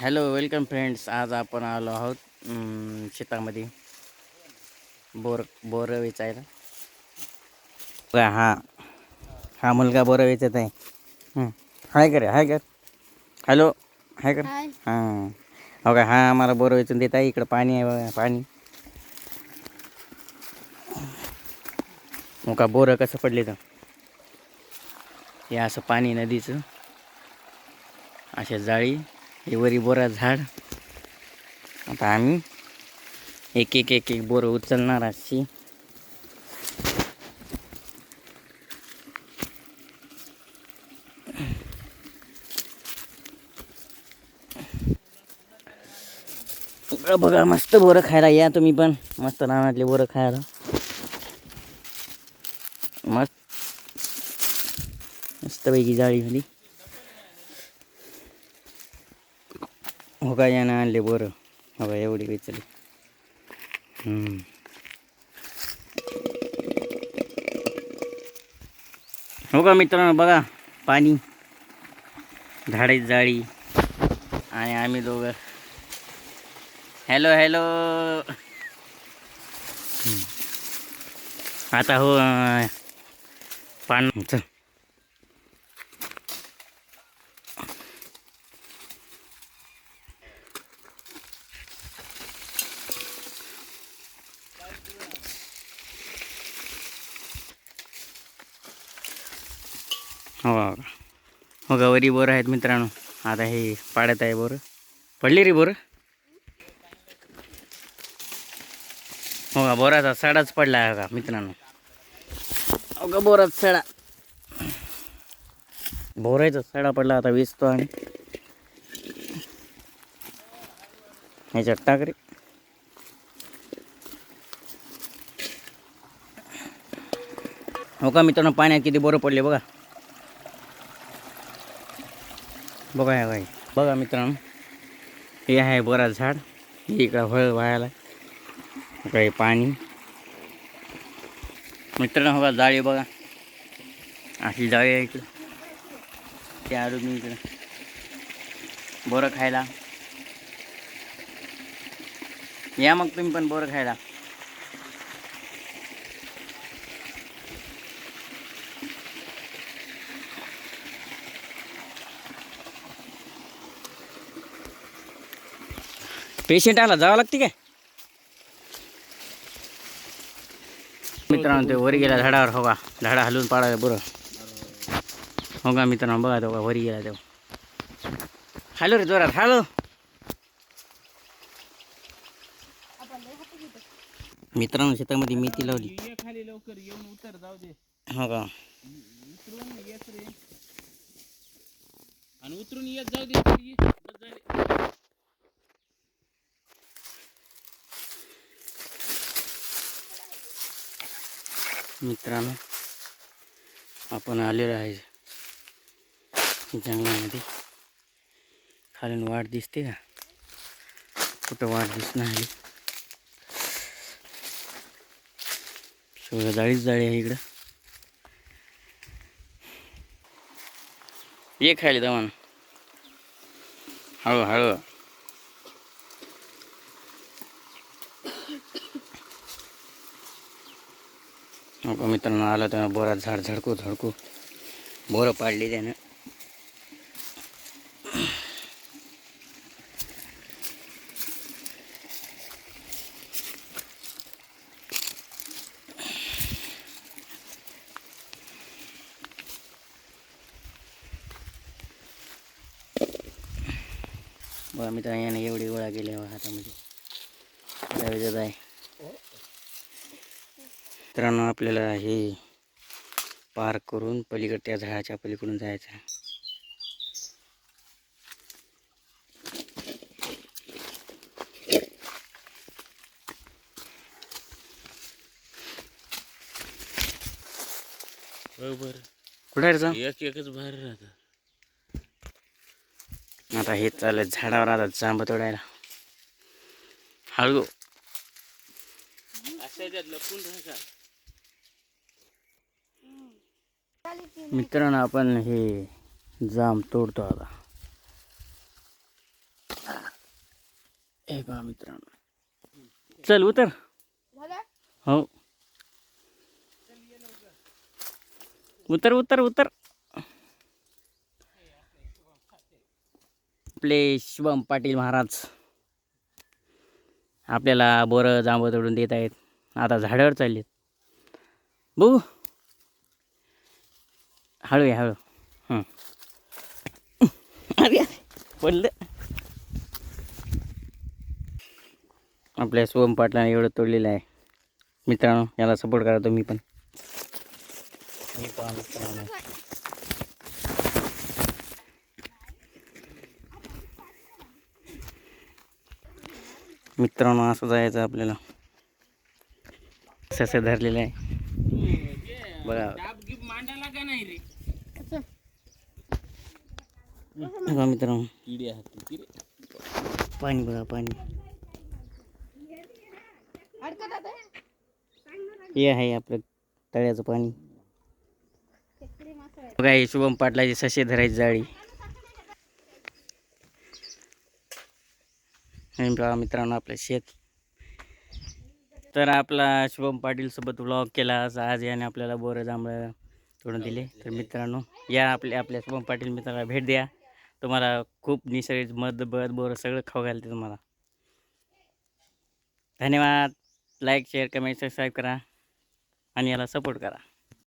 Hello welcome friends. आज आपण आलो आहोत शेतामध्ये बोर वेचायला. बघा, हा मुलगा बोर वेचत आहे. हाय कर. हॅलो, हाय कर. हां, हो का, हा आम्हाला बोर वेचून देत आहे. इकडं पाणी आहे बघा, पाणी. हो का, बोर कसं पडले तर हे असं पाणी नदीचं, अशा जाळी, हे वरी बोरा झाड. आता आम्ही एक एक एक एक बोर उचलणार अशी. बघा, मस्त बोरं खायला या तुम्ही पण. मस्त रानातले बोरं खायला मस्त मस्तपैकी जाळी झाली. हो का, यानं आणले बोरं. हो का, एवढी वेचली. हो का मित्रांनो, बघा पाणी, झाडाची जाळी आणि आम्ही दोघं. Hello hello. आता हो पाणी चल. हो का, हो का, वरी बोरं आहेत मित्रांनो. आता हे पाडत आहे बोरं. पडली रे बोरं. हो का, बोराचा सडाच पडला आहे का मित्रांनो. हो का, बोराचा सडा, बोराचा सडा पडला. आता वेचतो आणि ह्याच्यात टाक रे. हो का मित्रांनो, पाण्यात किती बोरं पडले बघा. बघा हे बाई, बघा मित्रांनो, हे आहे बोराचं झाड. इकडं फळ व्हायला काही पाणी. मित्रांनो, हो का, जाळी बघा, अशी जाळी आहे इकडं. त्या मी इकडं बोरं खायला या, मग तुम्ही पण बोरं खायला. पेशंट आला, जावं लागते काय मित्रांनो. ते वर गेला झाडावर. हो का, झाडा हलवून पाडायला बरं. हो का मित्रांनो, बघा तो का वरी गेला तेव्हा. हॅलो रे, जोरात हॅलो. मित्रांनो, शेतामध्ये मेथी लावली. खाली लवकर येऊन उतर, जाऊ दे. हो का, उतरून येत रे, आणि उतरून येत जाऊ दे. मित्रांनो, आपण आलेलो आहे जंगलामध्ये. खालून वाट दिसते का? कुठं वाट दिसणार आहे? सगळं जाळीच जाळी आहे इकडं. ये खायला दमान, हळू हळू. हो मित्रांनो, आलं तर बोरात झाड झडकू झडकू बोरं पाडली त्यानं. बघा मित्रांनो, याने एवढी गोळा केली हातामध्ये. त्यावेळेस आहे मित्रांनो, आपल्याला हे पार करून पलीकडे त्या झाडाच्या पलीकडून जायचं आहे. बरोबर, कुठे आहे रे? एक एकच बाहेर राहत. आता हे चालत झाडावर, आता जांब तोडायला. हळू लपून राहा. मित्रांनो, आपण हे जांब तोडतो आता. हे पहा मित्रांनो, चल उतर. हो, उतर उतर उतर. आपले शुभम पाटील महाराज आपल्याला बोरं जांभळं तोडून देत आहेत. आता झाडावर चाललेत. बघू, हळू आहे हळू. अरे पडलं. आपल्या शुभम पाटलाने एवढं तोडलेलं आहे मित्रांनो. याला सपोर्ट करा तुम्ही पण. हे पहा मित्रांनो, मित्रांनो असं जायचं आपल्याला. ससे धरलेलं आहे बघा. डाब गिब मांडायला का नाही रे? बघा मित्रांनो, किडे हात किडे. पाणी बघा पाणी. हे आहे आपलं तळ्याचं पाणी. बघा हे शुभम पाटलाची ससे धरायची जाळी. आणि बघा मित्रांनो आपलं शेत. तर आपला शुभम पाटील सोबत व्लॉग केला. आज याने आपल्याला बोरं जांभळं तोडून दिले. तर मित्रांनो या आपल्या शुभम पाटील मित्राला भेट द्या. तुम्हाला खूप निसर्ग मध बद बोरं सगळं खाऊ घालते तुम्हाला. धन्यवाद. लाईक शेअर कमेंट सबस्क्राईब करा आणि याला सपोर्ट करा.